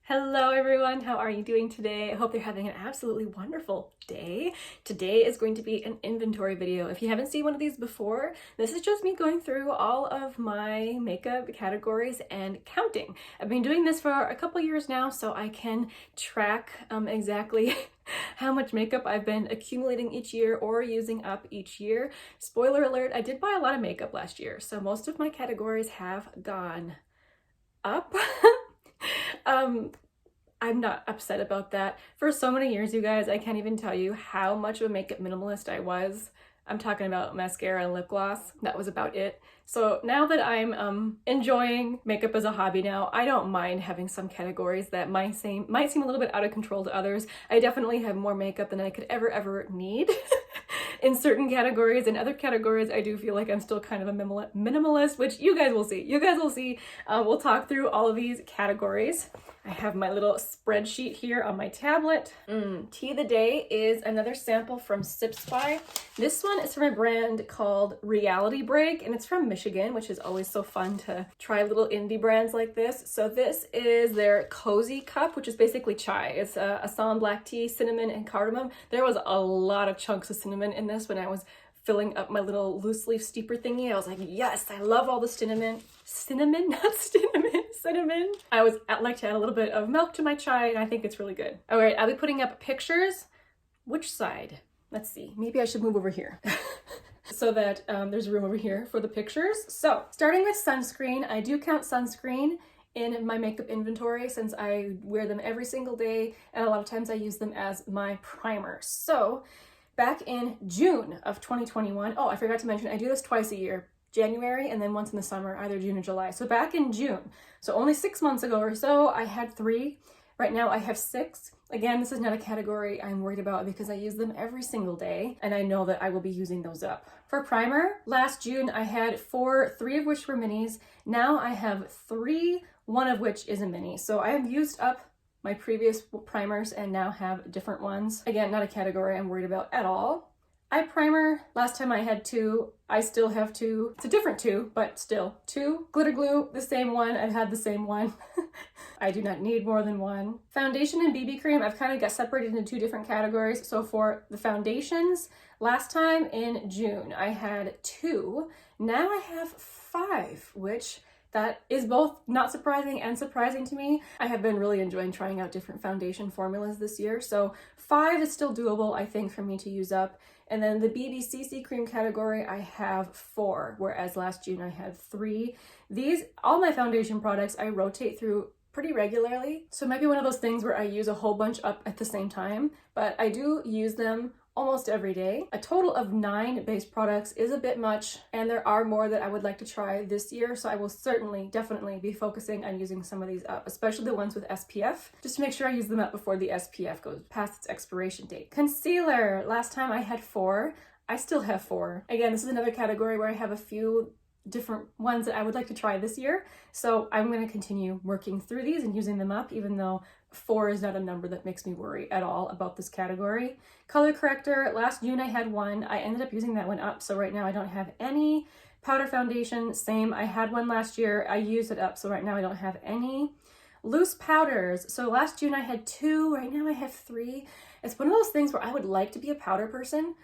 Hello everyone, how are you doing today? I hope you're having an absolutely wonderful day. Today is going to be an inventory video. If you haven't seen one of these before, this is just me going through all of my makeup categories and counting. I've been doing this for a couple years now, so I can track exactly how much makeup I've been accumulating each year or using up each year. Spoiler alert, I did buy a lot of makeup last year, so most of my categories have gone up. I'm not upset about that. For so many years, you guys, I can't even tell you how much of a makeup minimalist I was. I'm talking about mascara and lip gloss. That was about it. So now that I'm enjoying makeup as a hobby now, I don't mind having some categories that might seem a little bit out of control to others. I definitely have more makeup than I could ever need in certain categories. In other categories, I do feel like I'm still kind of a minimalist, which you guys will see. You guys will see. We'll talk through all of these categories. I have my little spreadsheet here on my tablet. Tea of the day is another sample from Sip Spy. This one is from a brand called Reality Break, and it's from Michigan, which is always so fun to try little indie brands like this. So this is their Cozy Cup, which is basically chai. It's Assam black tea, cinnamon, and cardamom. There was a lot of chunks of cinnamon in this when I was filling up my little loose leaf steeper thingy. I was like, yes, I love all the cinnamon, not cinnamon. I like to add a little bit of milk to my chai, and I think it's really good. All right, I'll be putting up pictures. Which side? Let's see, maybe I should move over here so that there's room over here for the pictures. So starting with sunscreen, I do count sunscreen in my makeup inventory since I wear them every single day, and a lot of times I use them as my primer. So back in June of 2021, oh, I forgot to mention, I do this twice a year, January and then once in the summer, either June or July. So back in June, so only 6 months ago or so, I had 3. Right now I have 6. Again, this is not a category I'm worried about because I use them every single day and I know that I will be using those up. For primer, last June I had 4, 3 of which were minis. Now I have 3, 1 of which is a mini. So I have used up my previous primers and now have different ones. Again, not a category I'm worried about at all. Eye primer, last time I had 2, I still have 2. It's a different 2, but still 2. Glitter glue, the same one, I've had the same one. I do not need more than 1. Foundation and BB cream, I've kind of got separated into 2 different categories. So for the foundations, last time in June, I had 2. Now I have 5, which that is both not surprising and surprising to me. I have been really enjoying trying out different foundation formulas this year, so 5 is still doable, I think, for me to use up. And then the BB CC cream category, I have 4, whereas last June I had 3. All my foundation products, I rotate through pretty regularly, so it might be one of those things where I use a whole bunch up at the same time, but I do use them almost every day. A total of 9 base products is a bit much, and there are more that I would like to try this year, so I will definitely be focusing on using some of these up, especially the ones with SPF, just to make sure I use them up before the SPF goes past its expiration date. Concealer, last time I had 4. I still have 4. Again, this is another category where I have a few different ones that I would like to try this year, so I'm going to continue working through these and using them up, even though 4 is not a number that makes me worry at all about this category. Color corrector, last June I had 1. I ended up using that one up, so right now I don't have any. Powder foundation, same. I had 1 last year. I used it up, so right now I don't have any. Loose powders, so last June I had 2. Right now I have 3. It's one of those things where I would like to be a powder person,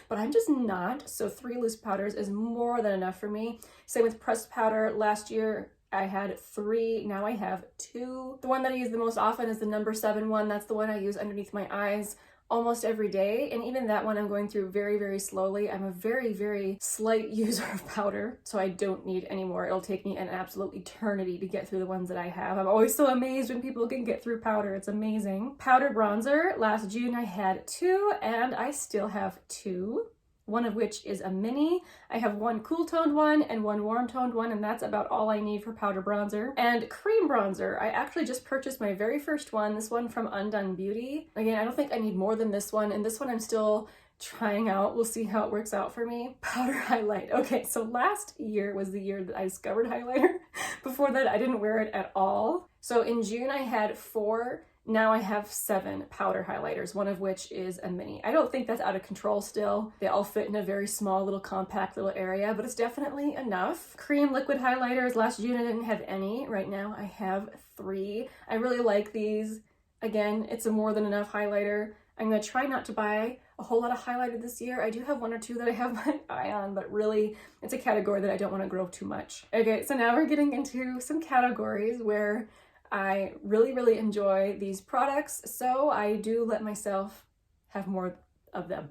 but I'm just not, so 3 loose powders is more than enough for me. Same with pressed powder. Last year I had 3, now I have 2. The one that I use the most often is the number 7 one. That's the one I use underneath my eyes almost every day, and even that one I'm going through very slowly. I'm a very slight user of powder, so I don't need any more. It'll take me an absolute eternity to get through the ones that I have. I'm always so amazed when people can get through powder. It's amazing. Powder bronzer, last June I had 2, and I still have 2. One of which is a mini. I have 1 cool toned one and 1 warm toned one, and that's about all I need for powder bronzer. And cream bronzer, I actually just purchased my very first one, this one from Undone Beauty. Again, I don't think I need more than this one, and this one I'm still trying out. We'll see how it works out for me. Powder highlight. Okay, so last year was the year that I discovered highlighter. Before that, I didn't wear it at all. So in June I had 4, now I have 7 powder highlighters, one of which is a mini. I don't think that's out of control still. They all fit in a very small little compact little area, but it's definitely enough. Cream liquid highlighters, last June I didn't have any. Right now I have 3. I really like these. Again, it's a more than enough highlighter. I'm gonna try not to buy a whole lot of highlighter this year. I do have 1 or 2 that I have my eye on, but really it's a category that I don't want to grow too much. Okay, so now we're getting into some categories where I really enjoy these products, so I do let myself have more of them.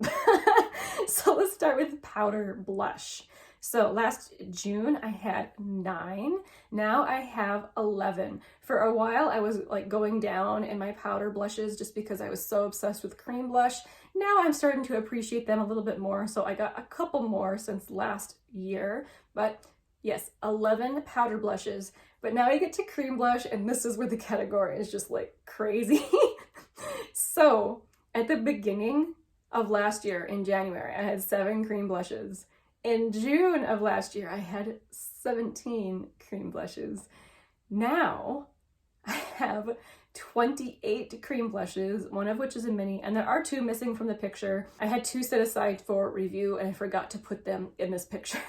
So let's start with powder blush. So last June I had 9, now I have 11. For a while I was like going down in my powder blushes just because I was so obsessed with cream blush. Now I'm starting to appreciate them a little bit more, so I got a couple more since last year, but yes, 11 powder blushes. But now I get to cream blush, and this is where the category is just like crazy. So at the beginning of last year in January, I had 7 cream blushes. In June of last year, I had 17 cream blushes. Now I have 28 cream blushes, one of which is a mini, and there are 2 missing from the picture. I had 2 set aside for review and I forgot to put them in this picture.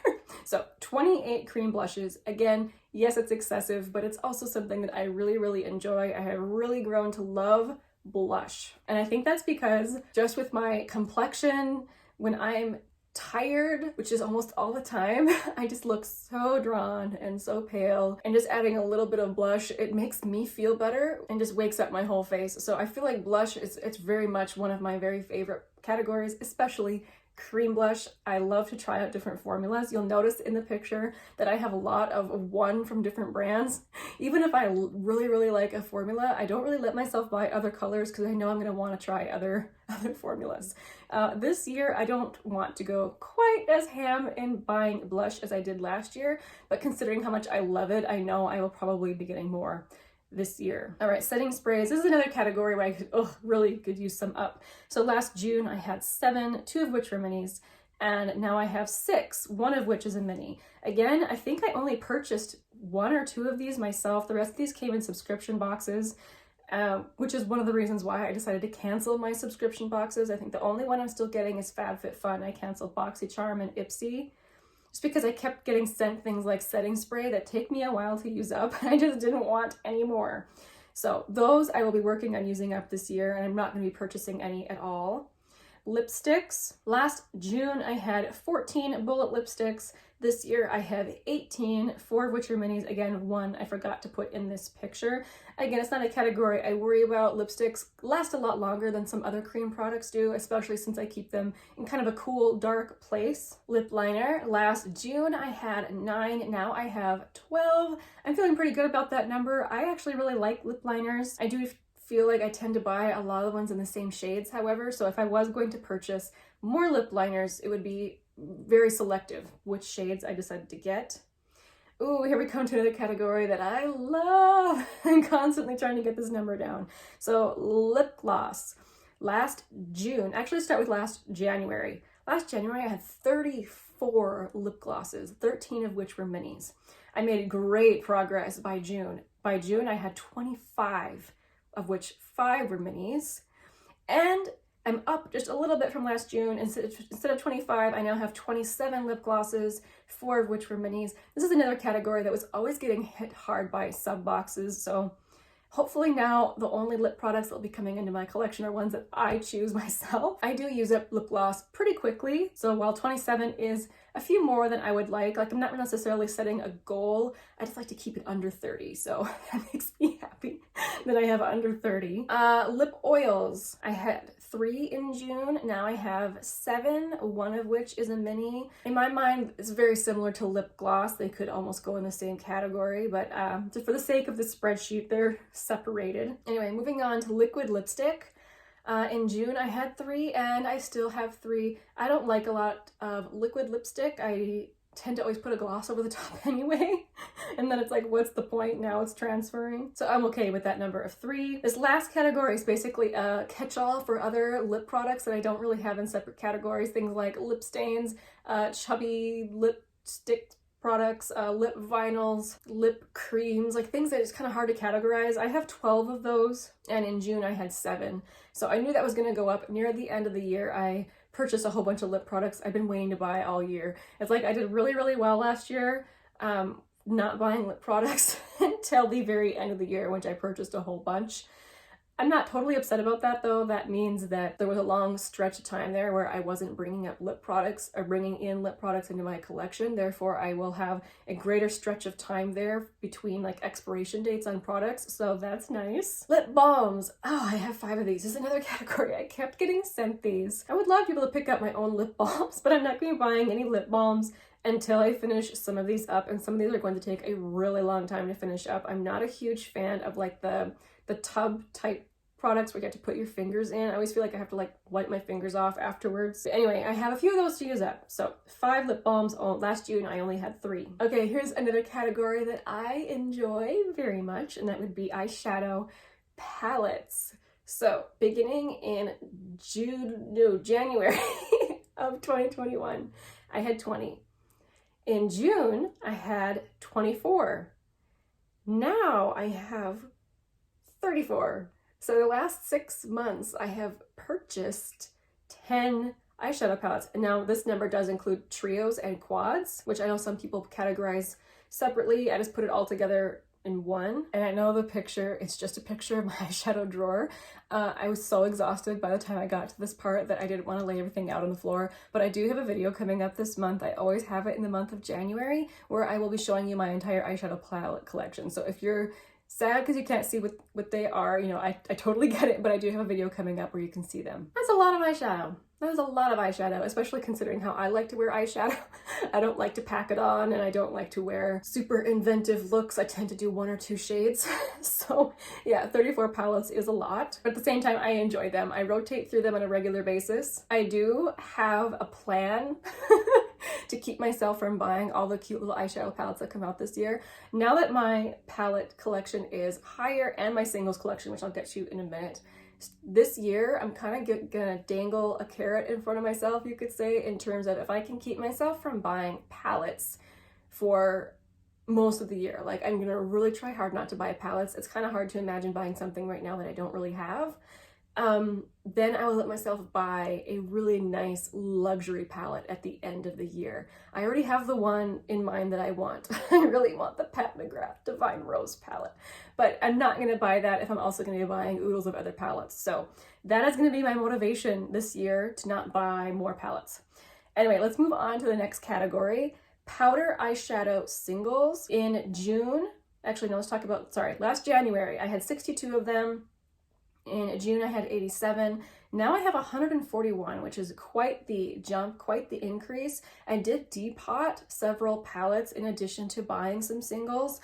So 28 cream blushes. Again, yes, it's excessive, but it's also something that I really enjoy. I have really grown to love blush. And I think that's because just with my complexion, when I'm tired, which is almost all the time, I just look so drawn and so pale, and just adding a little bit of blush, it makes me feel better and just wakes up my whole face. So I feel like blush it's very much one of my very favorite categories, especially cream blush. I love to try out different formulas. You'll notice in the picture that I have a lot of one from different brands. Even if I really like a formula, I don't really let myself buy other colors because I know I'm going to want to try other formulas. This year I don't want to go quite as ham in buying blush as I did last year, but considering how much I love it, I know I will probably be getting more this year. All right, setting sprays. This is another category where I really could use some up. So last June I had 7, 2 of which were minis, and now I have 6, 1 of which is a mini. Again, I think I only purchased 1 or 2 of these myself. The rest of these came in subscription boxes, which is one of the reasons why I decided to cancel my subscription boxes. I think the only one I'm still getting is FabFitFun. I canceled BoxyCharm and Ipsy, just because I kept getting sent things like setting spray that take me a while to use up. I just didn't want any more. So those I will be working on using up this year, and I'm not going to be purchasing any at all. Lipsticks. Last June I had 14 bullet lipsticks. This year I have 18, 4 of which are minis. Again, 1 I forgot to put in this picture. Again, it's not a category I worry about. Lipsticks last a lot longer than some other cream products do, especially since I keep them in kind of a cool, dark place. Lip liner. Last June I had 9, now I have 12. I'm feeling pretty good about that number. I actually really like lip liners. I do feel like I tend to buy a lot of ones in the same shades, however, so if I was going to purchase more lip liners, it would be very selective which shades I decided to get. Ooh, here we come to another category that I love. I'm constantly trying to get this number down. So lip gloss. Last June, actually start with last January. Last January I had 34 lip glosses, 13 of which were minis. I made great progress by June. By June I had 25, of which 5 were minis. And I'm up just a little bit from last June. Instead of 25, I now have 27 lip glosses, 4 of which were minis. This is another category that was always getting hit hard by sub boxes, so hopefully now the only lip products that will be coming into my collection are ones that I choose myself. I do use up lip gloss pretty quickly, so while 27 is a few more than I would like I'm not necessarily setting a goal, I just like to keep it under 30, so that makes me happy that I have under 30. Lip oils. I had 3 in June, now I have 7, 1 of which is a mini. In my mind, it's very similar to lip gloss. They could almost go in the same category, but for the sake of the spreadsheet, they're separated. Anyway, moving on to liquid lipstick. In June, I had 3, and I still have 3. I don't like a lot of liquid lipstick. I tend to always put a gloss over the top anyway, and then it's like, what's the point? Now it's transferring. So I'm okay with that number of 3. This last category is basically a catch-all for other lip products that I don't really have in separate categories. Things like lip stains, chubby lipstick products, lip vinyls, lip creams, like things that it's kind of hard to categorize. I have 12 of those, and in June I had 7. So I knew that was going to go up. Near the end of the year, I purchased a whole bunch of lip products I've been waiting to buy all year. It's like I did really, really well last year, not buying lip products until the very end of the year, which I purchased a whole bunch. I'm not totally upset about that though. That means that there was a long stretch of time there where I wasn't bringing up lip products or bringing in lip products into my collection. Therefore, I will have a greater stretch of time there between like expiration dates on products. So that's nice. Lip balms. Oh, I have 5 of these. This is another category. I kept getting sent these. I would love to be able to pick up my own lip balms, but I'm not going to be buying any lip balms until I finish some of these up, and some of these are going to take a really long time to finish up. I'm not a huge fan of like the tub type products where you have to put your fingers in. I always feel like I have to like wipe my fingers off afterwards. But anyway, I have a few of those to use up. So 5 lip balms. Oh, last June I only had 3. Okay, here's another category that I enjoy very much, and that would be eyeshadow palettes. So beginning in January of 2021, I had 20. In June, I had 24. Now I have 34. So the last 6 months, I have purchased 10 eyeshadow palettes. And now this number does include trios and quads, which I know some people categorize separately. I just put it all together in one. And I know the picture, it's just a picture of my eyeshadow drawer. I was so exhausted by the time I got to this part that I didn't want to lay everything out on the floor, but I do have a video coming up this month. I always have it in the month of January, where I will be showing you my entire eyeshadow palette collection. So if you're sad because you can't see what they are, you know, I totally get it, but I do have a video coming up where you can see them. That's a lot of eyeshadow. That is a lot of eyeshadow, especially considering how I like to wear eyeshadow. I don't like to pack it on, and I don't like to wear super inventive looks. I tend to do 1 or 2 shades. So yeah, 34 palettes is a lot, but at the same time, I enjoy them. I rotate through them on a regular basis. I do have a plan to keep myself from buying all the cute little eyeshadow palettes that come out this year. Now that my palette collection is higher, and my singles collection, which I'll get to in a minute, this year I'm kind of gonna dangle a carrot in front of myself, you could say, in terms of if I can keep myself from buying palettes for most of the year. Like, I'm gonna really try hard not to buy palettes. It's kind of hard to imagine buying something right now that I don't really have. Then I will let myself buy a really nice luxury palette at the end of the year. I already have the one in mind that I want. I really want the Pat McGrath Divine Rose palette, but I'm not going to buy that if I'm also going to be buying oodles of other palettes. So that is going to be my motivation this year, to not buy more palettes. Anyway, let's move on to the next category. Powder eyeshadow singles. In June, actually no, let's talk about, sorry, last January I had 62 of them. In June, I had 87. Now I have 141, which is quite the jump, quite the increase. I did depot several palettes in addition to buying some singles.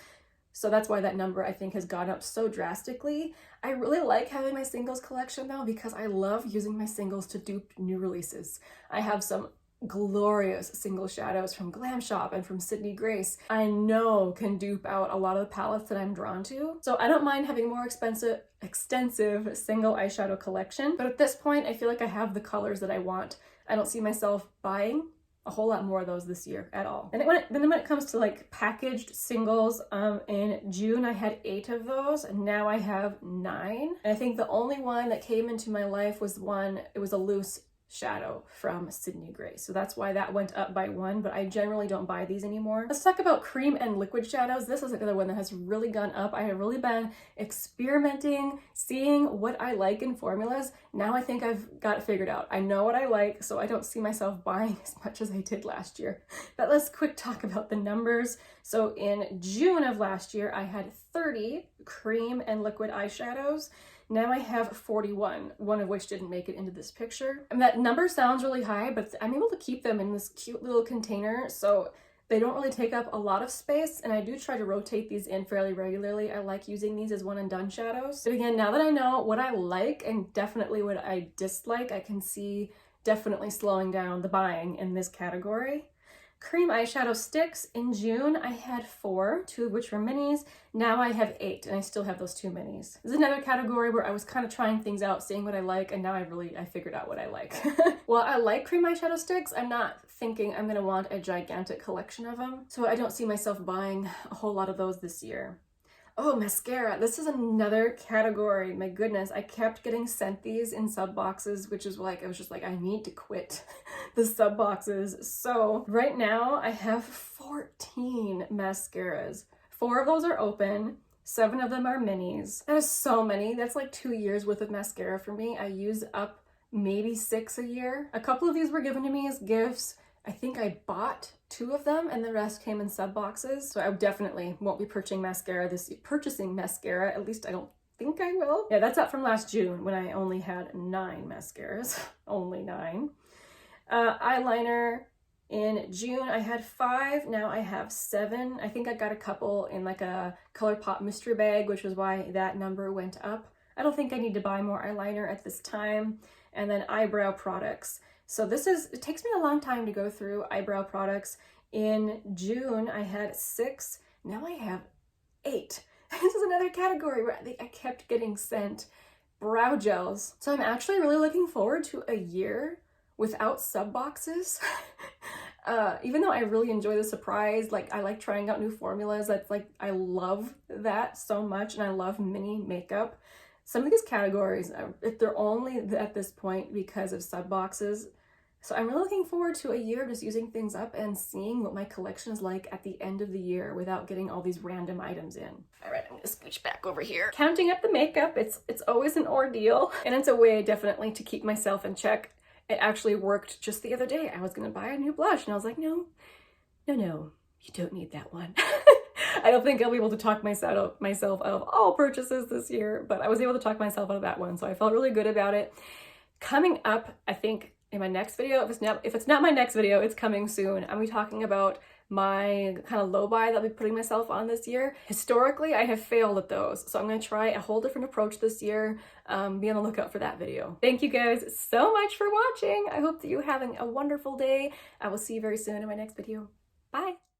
So that's why that number, I think, has gone up so drastically. I really like having my singles collection though, because I love using my singles to dupe new releases. I have some glorious single shadows from Glam Shop and from Sydney Grace I know can dupe out a lot of the palettes that I'm drawn to. So I don't mind having more extensive single eyeshadow collection, but at this point I feel like I have the colors that I want. I don't see myself buying a whole lot more of those this year at all. And then when it comes to like packaged singles, in June I had 8 of those, and now I have 9. And I think the only one that came into my life was it was a loose shadow from Sydney Grace. So that's why that went up by 1, but I generally don't buy these anymore. Let's talk about cream and liquid shadows. This is another one that has really gone up. I have really been experimenting, seeing what I like in formulas. Now I think I've got it figured out. I know what I like, so I don't see myself buying as much as I did last year. But let's quick talk about the numbers. So in June of last year, I had 30 cream and liquid eyeshadows. Now I have 41, one of which didn't make it into this picture. And that number sounds really high, but I'm able to keep them in this cute little container, so they don't really take up a lot of space, and I do try to rotate these in fairly regularly. I like using these as one and done shadows. But again, now that I know what I like and definitely what I dislike, I can see definitely slowing down the buying in this category. Cream eyeshadow sticks. In June, I had 4, 2 of which were minis. Now I have 8, and I still have those 2 minis. This is another category where I was kind of trying things out, seeing what I like, and now I figured out what I like. Well, I like cream eyeshadow sticks. I'm not thinking I'm gonna want a gigantic collection of them, so I don't see myself buying a whole lot of those this year. Oh, mascara. This is another category. My goodness, I kept getting sent these in sub boxes, which is like, I was just like, I need to quit the sub boxes. So right now I have 14 mascaras. 4 of those are open. 7 of them are minis. That is so many. That's like 2 years worth of mascara for me. I use up maybe 6 a year. A couple of these were given to me as gifts. I think I bought 2 of them and the rest came in sub boxes. So I definitely won't be purchasing mascara this year. At least I don't think I will. Yeah, that's up from last June when I only had 9 mascaras. Only 9. Eyeliner. In June, I had 5. Now I have 7. I think I got a couple in like a ColourPop mystery bag, which is why that number went up. I don't think I need to buy more eyeliner at this time. And then eyebrow products. So it takes me a long time to go through eyebrow products. In June, I had 6. Now I have 8. This is another category where I kept getting sent brow gels. So I'm actually really looking forward to a year without sub boxes. Even though I really enjoy the surprise, like I like trying out new formulas. That's like, I love that so much, and I love mini makeup. Some of these categories, if they're only at this point because of sub boxes. So I'm really looking forward to a year just using things up and seeing what my collection is like at the end of the year without getting all these random items in. All right, I'm gonna scooch back over here. Counting up the makeup, it's always an ordeal, and it's a way definitely to keep myself in check. It actually worked just the other day. I was gonna buy a new blush and I was like, no, you don't need that one. I don't think I'll be able to talk myself out of all purchases this year, but I was able to talk myself out of that one, so I felt really good about it. Coming up, I think in my next video, if it's not my next video, it's coming soon. I'm talking about my kind of low buy that I'll be putting myself on this year. Historically, I have failed at those, so I'm going to try a whole different approach this year. Be on the lookout for that video. Thank you guys so much for watching. I hope that you're having a wonderful day. I will see you very soon in my next video. Bye!